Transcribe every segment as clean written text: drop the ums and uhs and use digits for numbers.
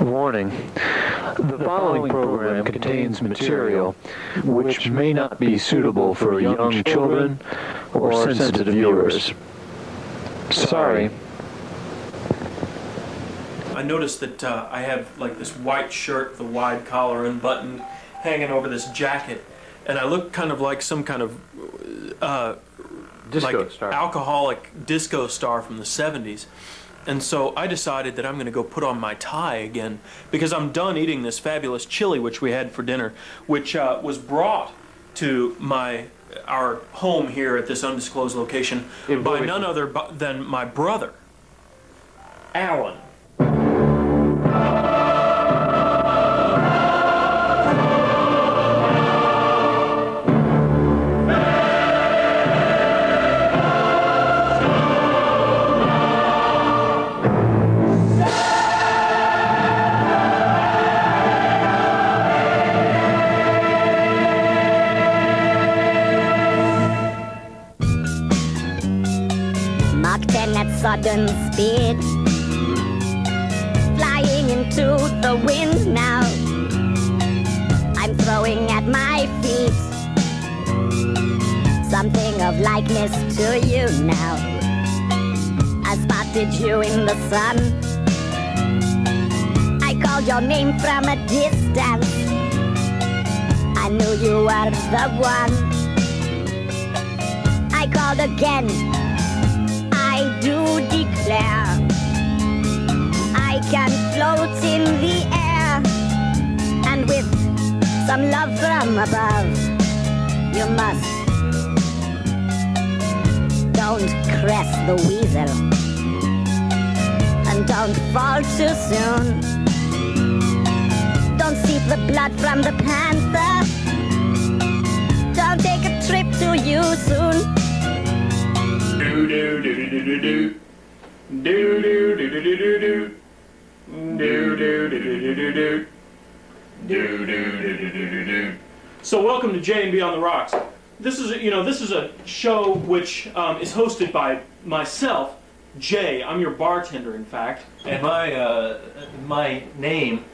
Warning. The following program contains material which may not be suitable for young children or sensitive viewers. Sorry. I noticed that I have like this white shirt with a wide collar and button hanging over this jacket, and I look kind of like some kind of Disco star. Alcoholic disco star from the 70s. And so I decided that I'm going to go put on my tie again because I'm done eating this fabulous chili which we had for dinner, which was brought to our home here at this undisclosed location by none other than my brother, Alan. Sudden speed, flying into the wind now. I'm throwing at my feet something of likeness to you now. I spotted you in the sun. I called your name from a distance. I knew you were the one. I called again. I do declare I can float in the air, and with some love from above, you must. Don't crest the weasel, and don't fall too soon. Don't seep the blood from the panther. Don't take a trip to you soon. Do do do do do do do do do do do do do do do do do do do. So welcome to J&B on the Rocks. This is a show which is hosted by myself, Jay. I'm your bartender, in fact. And my name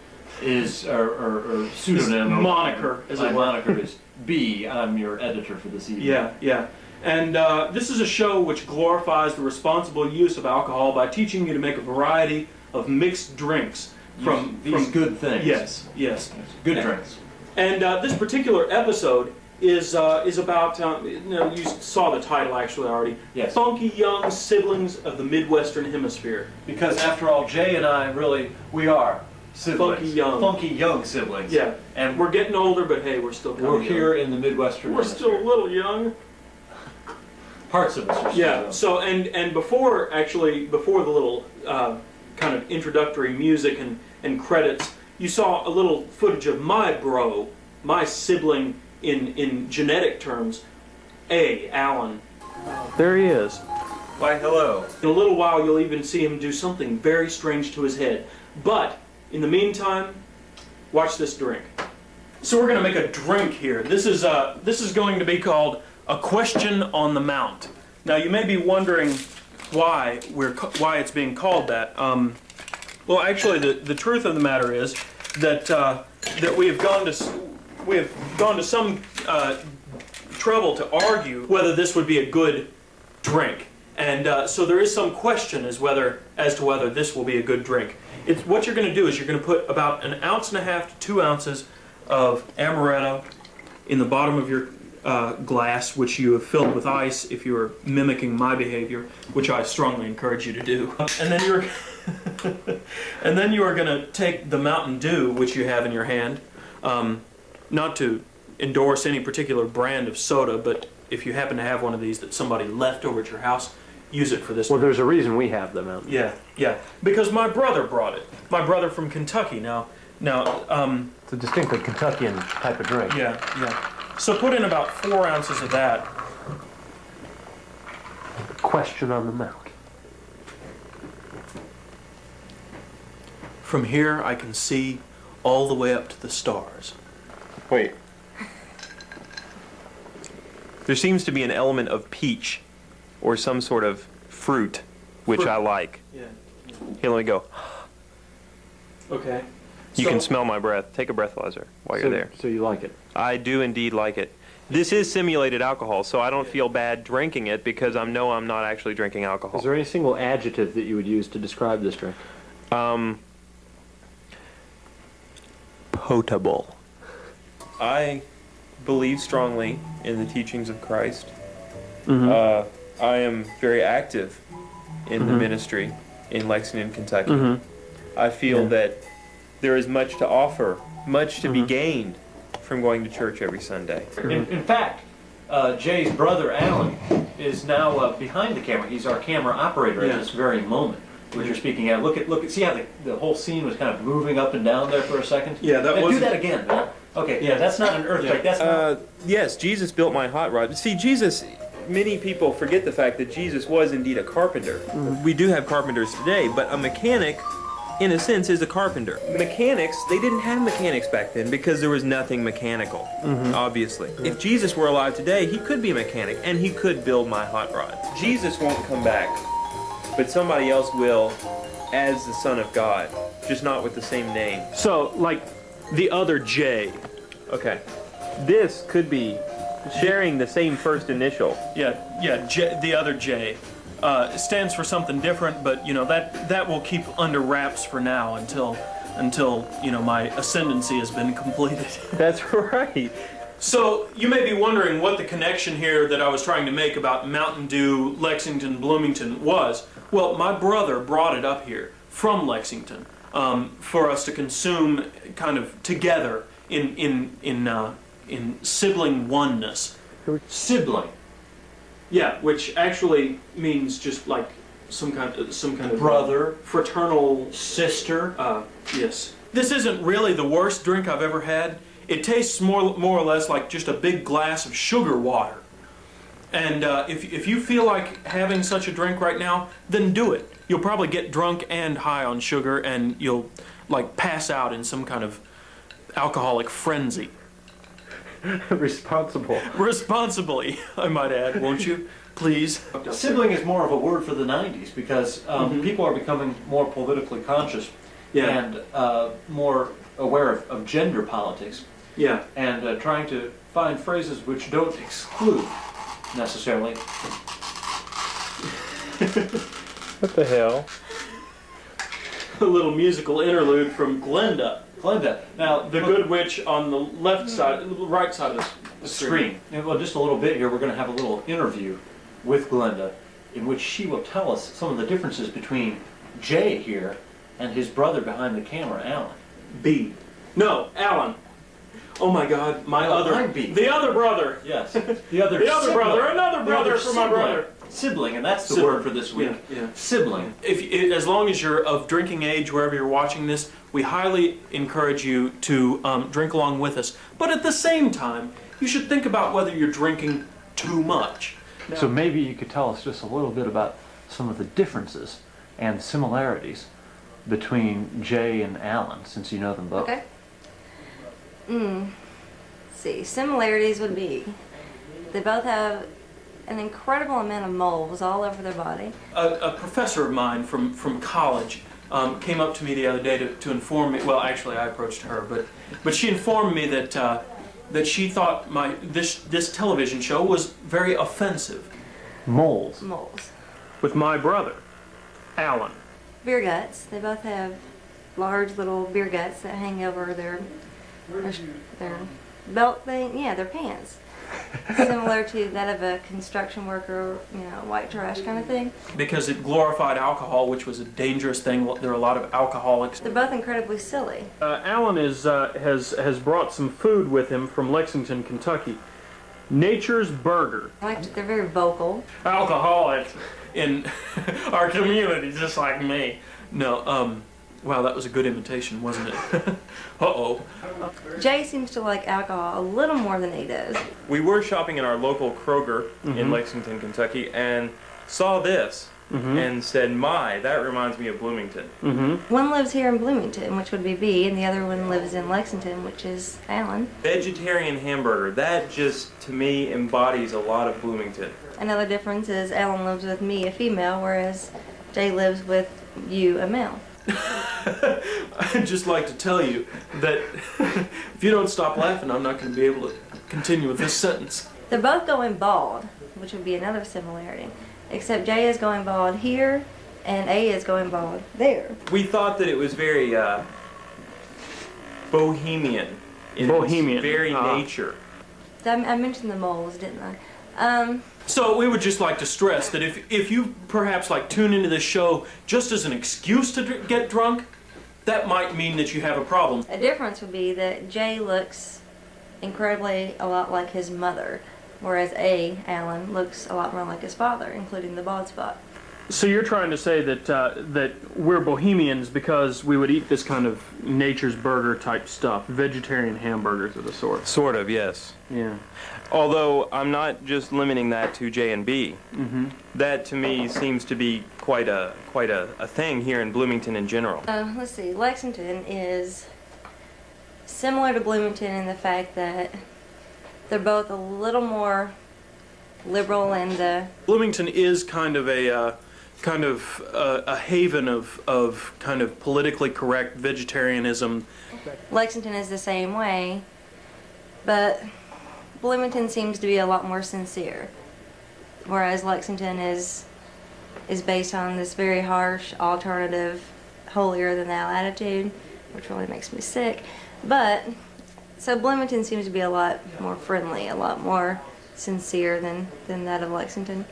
is or pseudonym moniker, as it were. My moniker is B. I'm your editor for this evening. Yeah. And this is a show which glorifies the responsible use of alcohol by teaching you to make a variety of mixed drinks from these good things. Yes. Good drinks. And this particular episode is about you saw the title actually already. Yes. Funky young siblings of the Midwestern Hemisphere. Because after all, Jay and I we are siblings. Funky young siblings. Yeah. And we're getting older, but hey, we're still we're here in the Midwestern We're Hemisphere. still a little young. Parts of us are still young. So and before the little kind of introductory music and credits, you saw a little footage of my sibling in genetic terms, Alan. There he is. Why, hello. In a little while, you'll even see him do something very strange to his head. But in the meantime, watch this drink. So we're going to make a drink here. This is going to be called A Question on the Mount. Now you may be wondering why it's being called that. Well, actually, the truth of the matter is that we have gone to some trouble to argue whether this would be a good drink, and so there is some question as to whether this will be a good drink. What you're going to do is you're going to put about 1.5 ounces to 2 ounces of amaretto in the bottom of your glass, which you have filled with ice if you are mimicking my behavior, which I strongly encourage you to do. And then you are going to take the Mountain Dew, which you have in your hand. Not to endorse any particular brand of soda, but if you happen to have one of these that somebody left over at your house, use it for this. Well, there's a reason we have them out. Yeah. Because my brother brought it. My brother from Kentucky. Now, it's a distinctly Kentuckian type of drink. Yeah. So put in about 4 ounces of that. Question on the Mount. From here, I can see all the way up to the stars. Wait. There seems to be an element of peach or some sort of fruit, which I like. Yeah. Here, let me go. Okay. You can smell my breath. Take a breathalyzer while you're there. So you like it? I do indeed like it. This is simulated alcohol, so I don't feel bad drinking it because I know I'm not actually drinking alcohol. Is there any single adjective that you would use to describe this drink? Potable. I believe strongly in the teachings of Christ. I am very active in the ministry in Lexington, Kentucky. I feel that there is much to offer, much to be gained from going to church every Sunday. In fact, Jay's brother Alan is now behind the camera. He's our camera operator at this very moment, which you're speaking at. Look at. See how the whole scene was kind of moving up and down there for a second. Yeah, that was. Do that again, man. Okay. Yeah, that's not an earthquake. That's not. Yes, Jesus built my hot rod. See, Jesus. Many people forget the fact that Jesus was indeed a carpenter. We do have carpenters today, but a mechanic, in a sense, is a carpenter. Mechanics, they didn't have mechanics back then because there was nothing mechanical, obviously. If Jesus were alive today, he could be a mechanic, and he could build my hot rod. Jesus won't come back, but somebody else will as the Son of God, just not with the same name. So, like the other J. Okay. This could be sharing the same first initial. Yeah, J, the other J. Stands for something different, but you know that will keep under wraps for now until you know my ascendancy has been completed. That's right. So you may be wondering what the connection here that I was trying to make about Mountain Dew, Lexington, Bloomington was. Well, my brother brought it up here from Lexington for us to consume kind of together in sibling oneness. Sibling. Yeah, which actually means just like some kind of Brother. fraternal. Sister. Yes. This isn't really the worst drink I've ever had. It tastes more or less like just a big glass of sugar water. And if you feel like having such a drink right now, then do it. You'll probably get drunk and high on sugar, and you'll like pass out in some kind of alcoholic frenzy. Responsibly, I might add, won't you? Please. Sibling is more of a word for the 90s because people are becoming more politically conscious and more aware of gender politics. Yeah. And trying to find phrases which don't exclude necessarily. What the hell? A little musical interlude from Glenda. Now, The Good Witch on the left side, right side of the screen. And, well, just a little bit here, we're going to have a little interview with Glenda in which she will tell us some of the differences between Jay here and his brother behind the camera, Alan. B. No, Alan. Oh my God, I'm B. The other brother. Yes. The other brother, another brother for my brother. Sibling, and that's the Sibling. word for this week. Yeah. Sibling. As long as you're of drinking age, wherever you're watching this, we highly encourage you to drink along with us. But at the same time, you should think about whether you're drinking too much. So maybe you could tell us just a little bit about some of the differences and similarities between Jay and Alan, since you know them both. Okay. Let's see, similarities would be they both have an incredible amount of moles all over their body. A professor of mine from college came up to me the other day to inform me. Well, actually, I approached her, but she informed me that she thought this television show was very offensive. Moles. Moles. With my brother, Alan. Beer guts. They both have large little beer guts that hang over their belt thing. Yeah, their pants. Similar to that of a construction worker, white trash kind of thing. Because it glorified alcohol, which was a dangerous thing. There are a lot of alcoholics. They're both incredibly silly. Alan has brought some food with him from Lexington, Kentucky. Nature's Burger. They're very vocal. Alcoholic in our community, just like me. No, wow, that was a good imitation, wasn't it? Uh-oh. Jay seems to like alcohol a little more than he does. We were shopping in our local Kroger in Lexington, Kentucky, and saw this and said, "My, that reminds me of Bloomington." One lives here in Bloomington, which would be B, and the other one lives in Lexington, which is Alan. Vegetarian hamburger. That just, to me, embodies a lot of Bloomington. Another difference is Alan lives with me, a female, whereas Jay lives with you a male. I'd just like to tell you that if you don't stop laughing, I'm not going to be able to continue with this sentence. They're both going bald, which would be another similarity. Except J is going bald here, and A is going bald there. We thought that it was very bohemian in Bohemian. its very nature. I mentioned the moles, didn't I? So we would just like to stress that if you perhaps like tune into this show just as an excuse to get drunk, that might mean that you have a problem. A difference would be that J looks incredibly a lot like his mother, whereas Alan, looks a lot more like his father, including the bald spot. So you're trying to say that that we're bohemians because we would eat this kind of nature's burger type stuff, vegetarian hamburgers of the sort. Sort of, yes. Yeah. Although I'm not just limiting that to J and B. Mm-hmm. That to me seems to be quite a thing here in Bloomington in general. Let's see, Lexington is similar to Bloomington in the fact that they're both a little more liberal and Bloomington is kind of a haven of kind of politically correct vegetarianism. Lexington is the same way, but Bloomington seems to be a lot more sincere, whereas Lexington is based on this very harsh, alternative, holier-than-thou attitude, which really makes me sick. But, so Bloomington seems to be a lot more friendly, a lot more sincere than that of Lexington,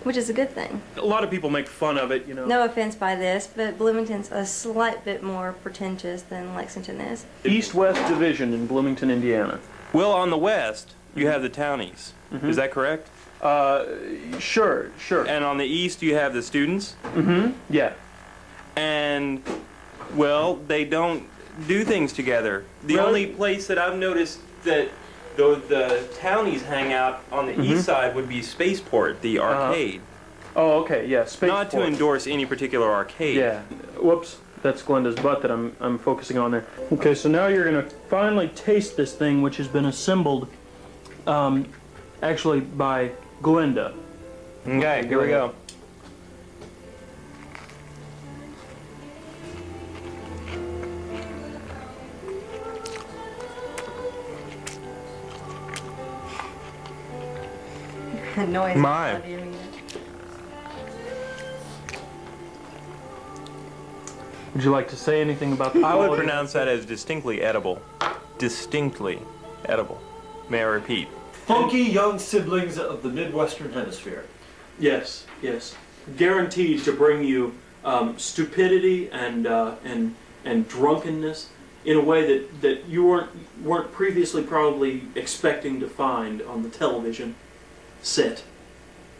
which is a good thing. A lot of people make fun of it, you know. No offense by this, but Bloomington's a slight bit more pretentious than Lexington is. East-West division in Bloomington, Indiana. Well, on the west, you have the townies. Is that correct? Sure. And on the east, you have the students. Yeah. And, well, they don't do things together. The Really? only place that I've noticed that the townies hang out on the east side would be Spaceport, the arcade. Oh, okay, yeah. Not to Spaceport. endorse any particular arcade. Yeah. Whoops. That's Glenda's butt that I'm focusing on there. Okay, so now you're gonna finally taste this thing, which has been assembled, actually by Glenda. Okay, here we go. Noise. My. Of you eating it. Would you like to say anything about the I would quality? pronounce that as distinctly edible. Distinctly edible. May I repeat? Funky young siblings of the Midwestern Hemisphere. Yes. Guaranteed to bring you stupidity and drunkenness in a way that you weren't previously probably expecting to find on the television set.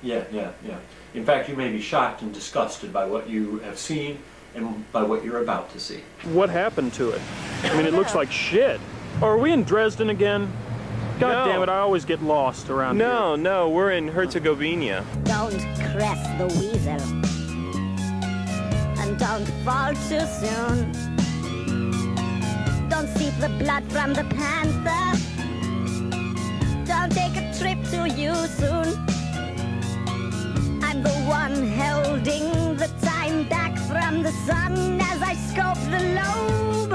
Yeah. In fact, you may be shocked and disgusted by what you have seen and by what you're about to see. What happened to it? I mean, it looks like shit. Oh, are we in Dresden again? God No. damn it, I always get lost around here. No, we're in Herzegovina. Don't caress the weasel, and don't fall too soon. Don't seep the blood from the panther. Don't take a trip too soon. I'm the one holding the time back from the sun as I scope the lobe.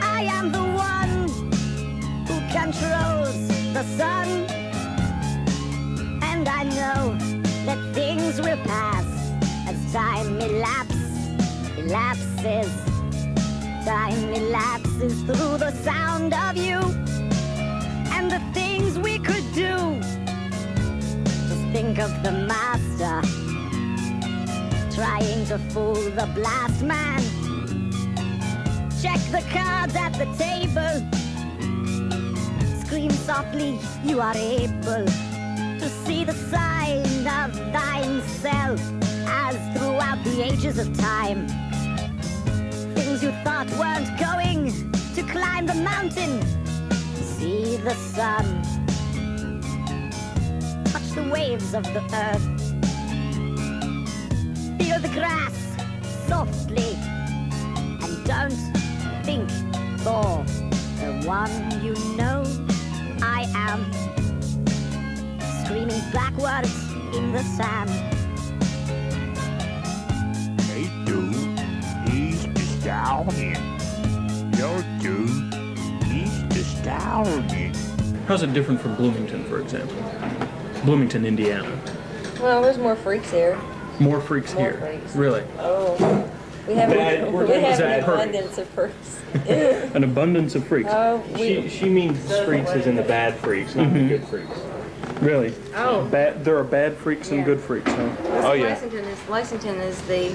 I am the one who controls the sun, and I know that things will pass as time elapses. Time elapses through the sound of you and the things we could do. Just think of the master trying to fool the blast man. Check the cards at the table. Scream softly, you are able to see the sign of thine self as throughout the ages of time. Things you thought weren't going to climb the mountain. See the sun. Touch the waves of the earth. Feel the grass softly. And don't think for the one you know. I am screaming backwards in the sand. Hey, dude. stallion. Your dude, he's the stallion. How's it different from Bloomington, for example? Bloomington, Indiana. Well, there's more freaks here. More freaks More here. freaks. Really? Oh, we have, We're we have that an hurt. abundance of freaks. An abundance of freaks. Oh, we, She means freaks as in the bad freaks, not the good freaks. Really? oh. Bad. There are bad freaks and Yeah. good freaks, huh? Oh, yeah. Lexington is the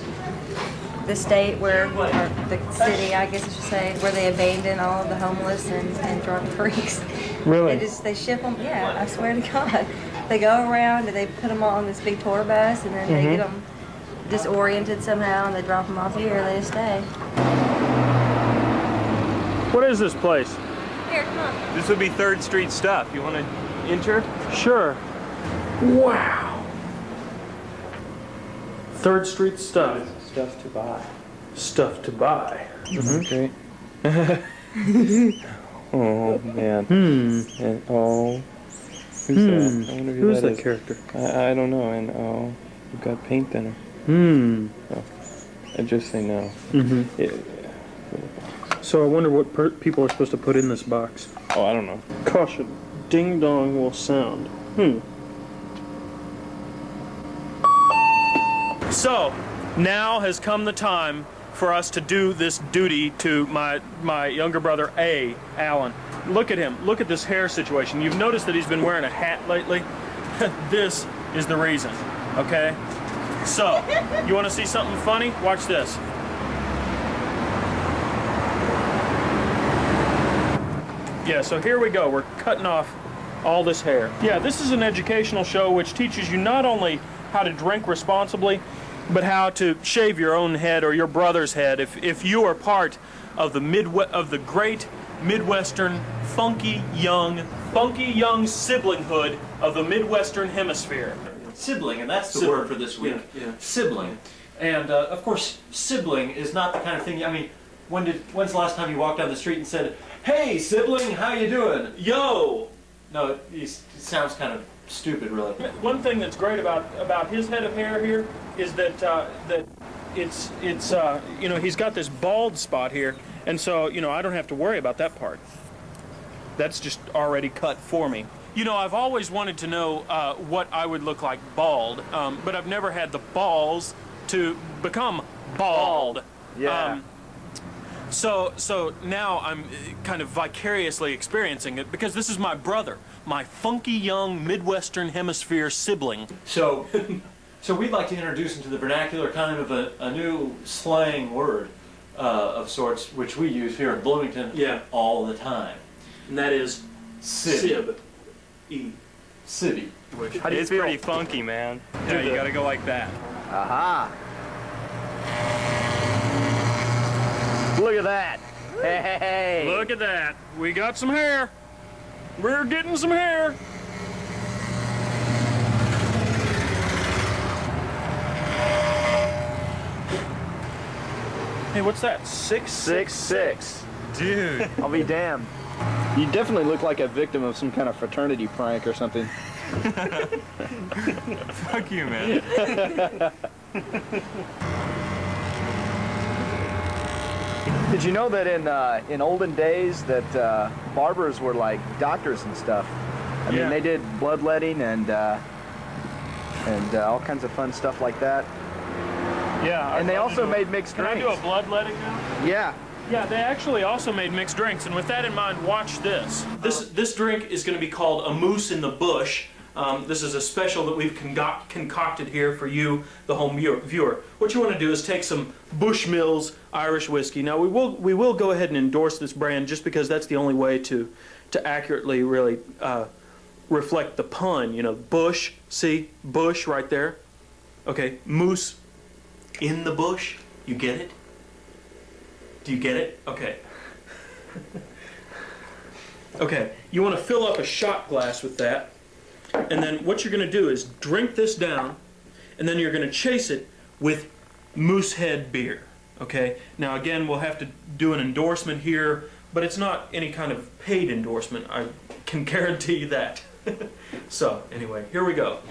state where, or the city, I guess I should say, where they abandon all of the homeless and drunk freaks. Really? They ship them. Yeah, I swear to God, they go around and they put them all on this big tour bus, and then they get them disoriented somehow, and they drop them off here. They just stay. What is this place? Here, come on. This would be 3rd Street stuff. You want to enter? Sure. Wow. 3rd Street stuff. Stuff to buy. Stuff to buy. Okay. Oh man. And oh, who's that? I wonder Who's that that is. character? I don't know. And oh, you've got paint thinner. I just say no. So I wonder what people are supposed to put in this box. Oh, I don't know. Caution. Ding dong will sound. So, now has come the time for us to do this duty to my younger brother, Alan. Look at him. Look at this hair situation. You've noticed that he's been wearing a hat lately? This is the reason, okay? So, you want to see something funny? Watch this. Yeah, so here we go. We're cutting off all this hair. Yeah, this is an educational show which teaches you not only how to drink responsibly, but how to shave your own head or your brother's head if you are part of the great Midwestern funky young siblinghood of the Midwestern Hemisphere. Sibling, and that's the word for this week. Yeah. Sibling. And of course, sibling is not the kind of thing, I mean, when's the last time you walked down the street and said, "Hey, sibling, how you doing?" Yo! No, it sounds kind of stupid, really. One thing that's great about his head of hair here is that it's you know, he's got this bald spot here, and so, you know, I don't have to worry about that part. That's just already cut for me. You know, I've always wanted to know what I would look like bald, but I've never had the balls to become bald. Yeah. So now I'm kind of vicariously experiencing it because this is my brother, my funky young Midwestern Hemisphere sibling. So we'd like to introduce into the vernacular kind of a new slang word of sorts, which we use here in Bloomington all the time. And that is Sib. E. Sibby. It's pretty funky, man. Yeah, you gotta go like that. Aha! Look at that! Hey! Look at that. We got some hair. We're getting some hair. Hey, what's that? 6'6". Dude. I'll be damned. You definitely look like a victim of some kind of fraternity prank or something. Fuck you, man. Did you know that in olden days that barbers were like doctors and stuff? I mean, they did bloodletting and all kinds of fun stuff like that. Yeah. And they also made mixed Can drinks. I do a bloodletting now? Yeah. Yeah, they actually also made mixed drinks, and with that in mind, watch this. This drink is going to be called a Moose in the Bush. This is a special that we've concocted here for you, the home viewer. What you want to do is take some Bushmills Irish whiskey. Now we will go ahead and endorse this brand just because that's the only way to accurately really reflect the pun. You know, Bush. See, Bush right there. Okay, Moose in the bush. You get it? Do you get it? Okay. Okay, you want to fill up a shot glass with that. And then what you're going to do is drink this down, and then you're going to chase it with Moosehead beer. Okay? Now again, we'll have to do an endorsement here, but it's not any kind of paid endorsement. I can guarantee you that. So, anyway, here we go.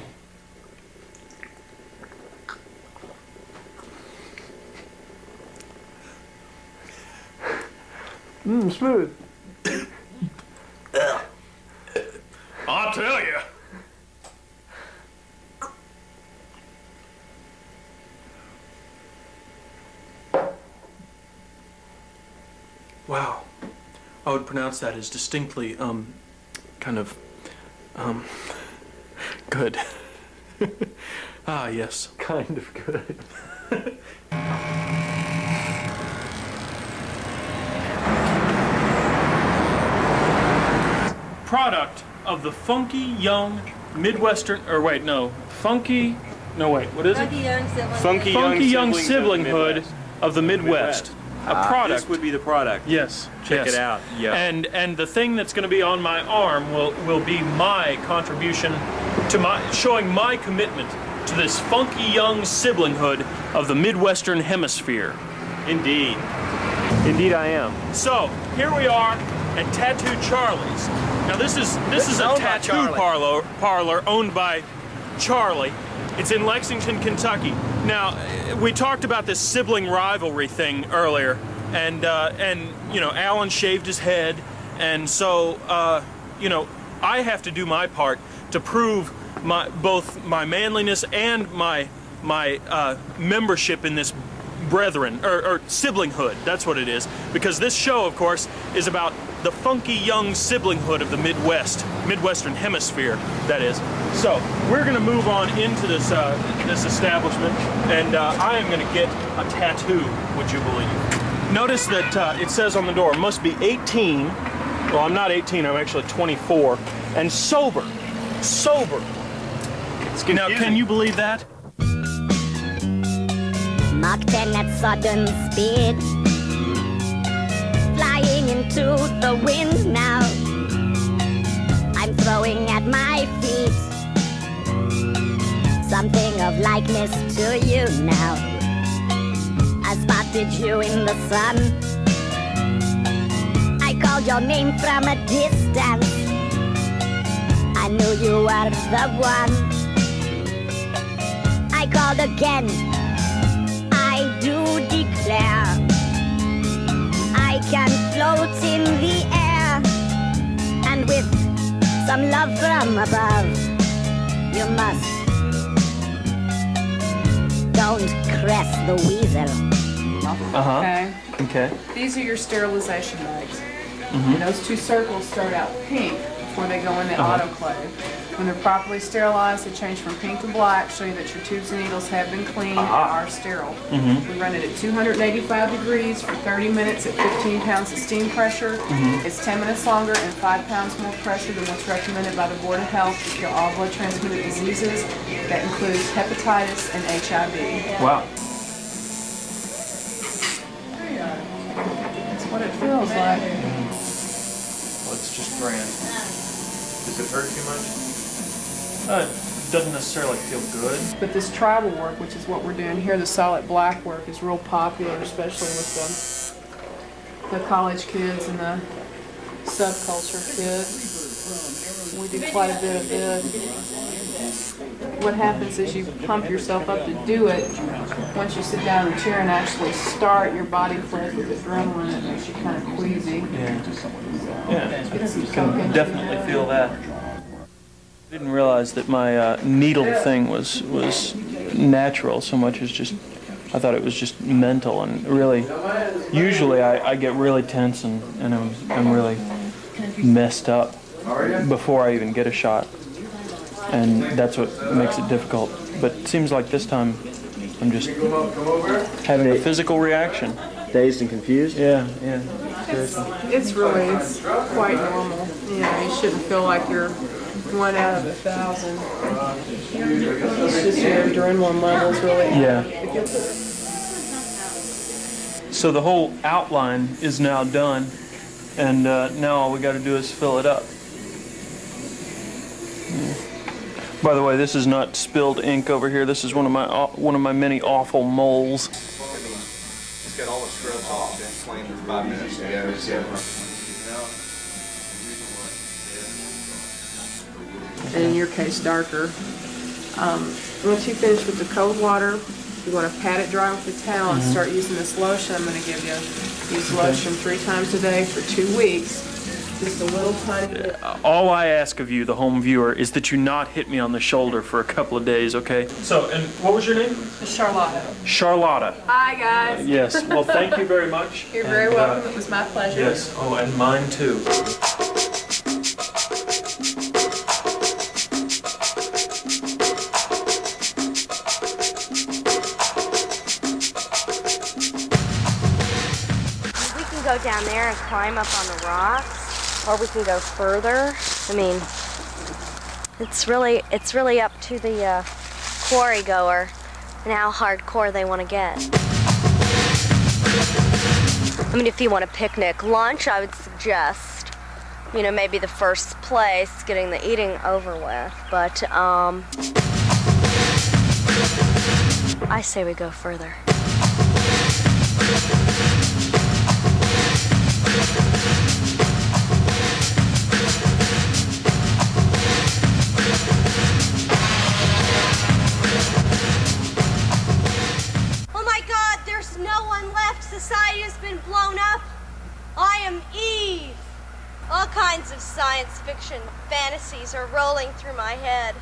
Smooth. I'll tell you. Wow. I would pronounce that as distinctly, kind of, good. Ah, yes. Kind of good. Product of the funky young Midwestern, or wait, no, funky, no wait, what is it? Funky Young siblinghood Siblinghood of the Midwest. A product. This would be the product. Yes. Check yes. it out. Yeah. And the thing that's going to be on my arm will be my contribution to showing my commitment to this funky young siblinghood of the Midwestern Hemisphere. Indeed. Indeed, I am. So here we are at Tattoo Charlie's. Now this is a tattoo parlor owned by Charlie. It's in Lexington, Kentucky. Now we talked about this sibling rivalry thing earlier, and you know, Alan shaved his head, and so you know, I have to do my part to prove both my manliness and my membership in this brethren or siblinghood. That's what it is, because this show, of course, is about the funky young siblinghood of the Midwestern Hemisphere, that is. So we're going to move on into this this establishment, and I am going to get a tattoo, would you believe? Notice that it says on the door, must be 18. Well, I'm not 18, I'm actually 24, and sober. Sober. Now, can you believe that? Mach 10 at sudden speed, flying into the wind now. I'm throwing at my feet something of likeness to you now. I spotted you in the sun, I called your name from a distance. I knew you were the one. I called again, I do declare I can float in the air, and with some love from above, you must. Don't caress the weasel. Okay. Okay. These are your sterilization bags. And those two circles start out pink before they go in the autoclave. When they're properly sterilized, they change from pink to black, showing that your tubes and needles have been cleaned and are sterile. We run it at 285 degrees for 30 minutes at 15 pounds of steam pressure. It's 10 minutes longer and 5 pounds more pressure than what's recommended by the Board of Health to kill all blood transmitted diseases. That includes hepatitis and HIV. Wow. That's what it feels like. Well, it's just grand. Does it hurt too much? It doesn't necessarily feel good. But this tribal work, which is what we're doing here, the solid black work, is real popular, especially with the college kids and the subculture kids. We do quite a bit of it. What happens is you pump yourself up to do it. Once you sit down in the chair and actually start, your body flows with adrenaline. It makes you kind of queasy. Yeah, you can definitely feel that. I didn't realize that my needle thing was natural so much as just, I thought it was just mental, and really, usually I get really tense and I'm really messed up before I even get a shot, and that's what makes it difficult. But it seems like this time I'm just having a physical reaction. Dazed and confused? Yeah. Seriously. It's quite normal. You know, you shouldn't feel like you're 1 out of 1,000. It's just your adrenaline levels really. Yeah. So the whole outline is now done, and now all we got to do is fill it up. By the way, this is not spilled ink over here. This is one of my many awful moles. Just get all the scrubs off and clean for 5 minutes together. And in your case, darker. Once you finish with the cold water, you want to pat it dry with the towel and start using this lotion I'm going to give you. Use lotion 3 times a day for 2 weeks. Just a little tiny bit. All I ask of you, the home viewer, is that you not hit me on the shoulder for a couple of days, okay? So, and what was your name? Charlotta. Charlotta. Hi, guys. Yes. Well, thank you very much. You're very welcome. It was my pleasure. Yes. Oh, and mine too. We can go down there and climb up on the rocks, or we can go further. I mean, it's really up to the quarry goer and how hardcore they want to get. I mean, if you want a picnic lunch, I would suggest, you know, maybe the first place, getting the eating over with. But I say we go further. Oh my God, there's no one left. Society has been blown up. I am Eve. All kinds of science fiction fantasies are rolling through my head.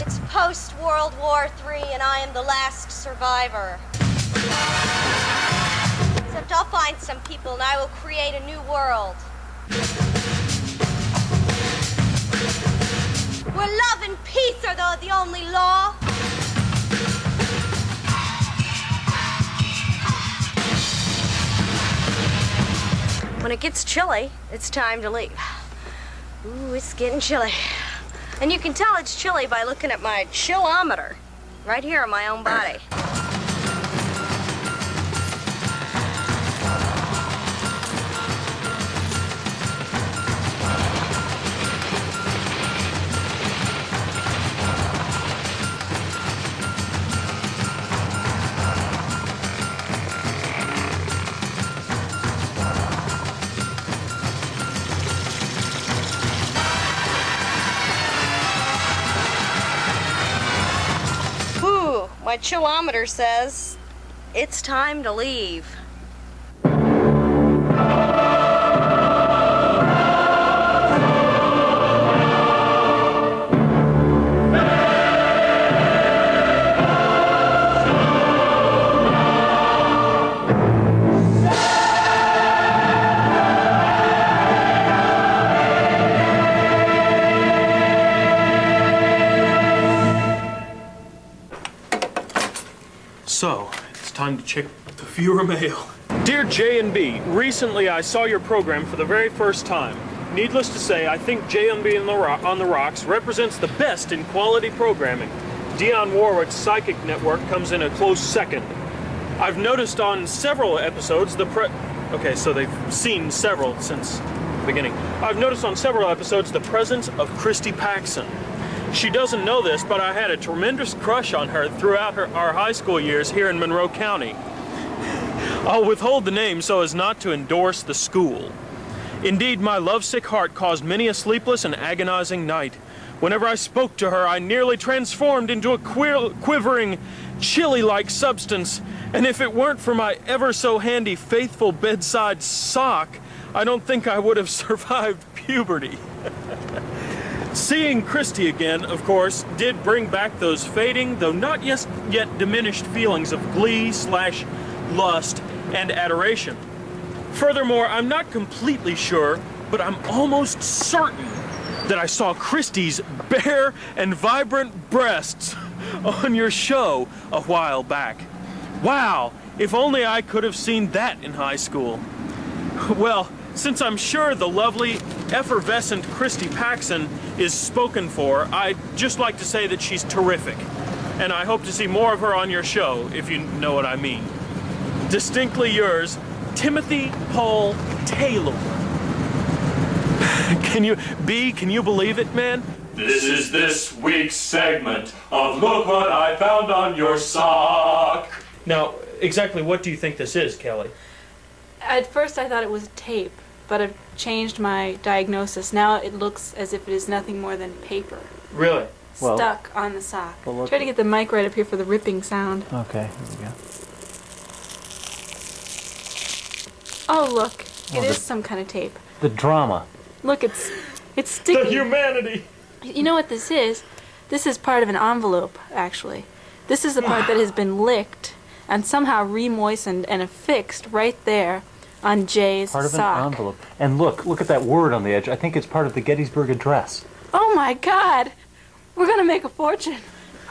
It's post-World War III and I am the last survivor. Except I'll find some people and I will create a new world. Where love and peace are the only law. When it gets chilly, it's time to leave. Ooh, it's getting chilly. And you can tell it's chilly by looking at my chillometer right here on my own body. My chillometer says it's time to leave. So, it's time to check the viewer mail. Dear J&B, recently I saw your program for the very first time. Needless to say, I think J&B on the ROX represents the best in quality programming. Dionne Warwick's Psychic Network comes in a close second. I've noticed on several episodes Okay, so they've seen several since the beginning. I've noticed on several episodes the presence of Christy Paxson. She doesn't know this, but I had a tremendous crush on her throughout our high school years here in Monroe County. I'll withhold the name so as not to endorse the school. Indeed, my lovesick heart caused many a sleepless and agonizing night. Whenever I spoke to her, I nearly transformed into a quivering, chili-like substance, and if it weren't for my ever-so-handy faithful bedside sock, I don't think I would have survived puberty. Seeing Christy again, of course, did bring back those fading, though not yet diminished feelings of glee/lust and adoration. Furthermore, I'm not completely sure, but I'm almost certain that I saw Christy's bare and vibrant breasts on your show a while back. Wow, if only I could have seen that in high school. Well, since I'm sure the lovely, effervescent Christy Paxson is spoken for, I'd just like to say that she's terrific. And I hope to see more of her on your show, if you know what I mean. Distinctly yours, Timothy Paul Taylor. Can you believe it, man? This is this week's segment of Look What I Found on Your Sock. Now, exactly what do you think this is, Kelly? At first I thought it was tape, but I've changed my diagnosis. Now it looks as if it is nothing more than paper. Really? stuck on the sock. Well, look- Try to get the mic right up here for the ripping sound. Okay, here we go. Oh, look. It Oh, is the- some kind of tape. The drama. Look, it's sticky. humanity. You know what this is? This is part of an envelope, actually. This is the part that has been licked and somehow re-moistened and affixed right there on Jay's Part of sock. an envelope. And look at that word on the edge. I think it's part of the Gettysburg Address. Oh my God! We're gonna make a fortune.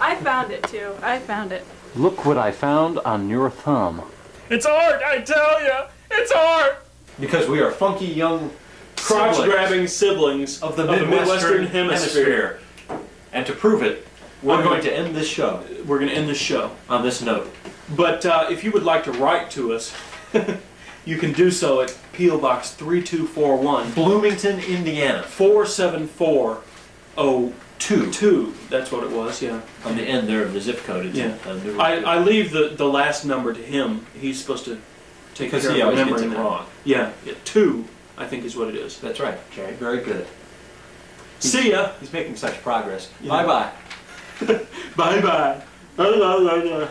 I found it too. I found it. Look what I found on your thumb. It's art, I tell ya. It's art. Because we are funky young Crotch-grabbing siblings of the Midwestern Hemisphere. And to prove it, we're going to end this show We're going to end this show. on this note. But if you would like to write to us, you can do so at P.O. Box 3241, Bloomington, Indiana. 47402. That's what it was, yeah. On the end there of the zip code. It's Yeah. a new I leave the last number to him. He's supposed to take care because of he always gets remembering it that. wrong. Yeah, 2, I think is what it is. That's right, Jay. Very good. See ya. He's making such progress. Yeah. Bye-bye. Bye-bye. La, la, la, la.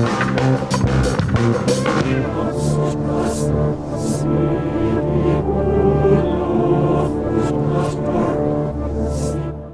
Thank you.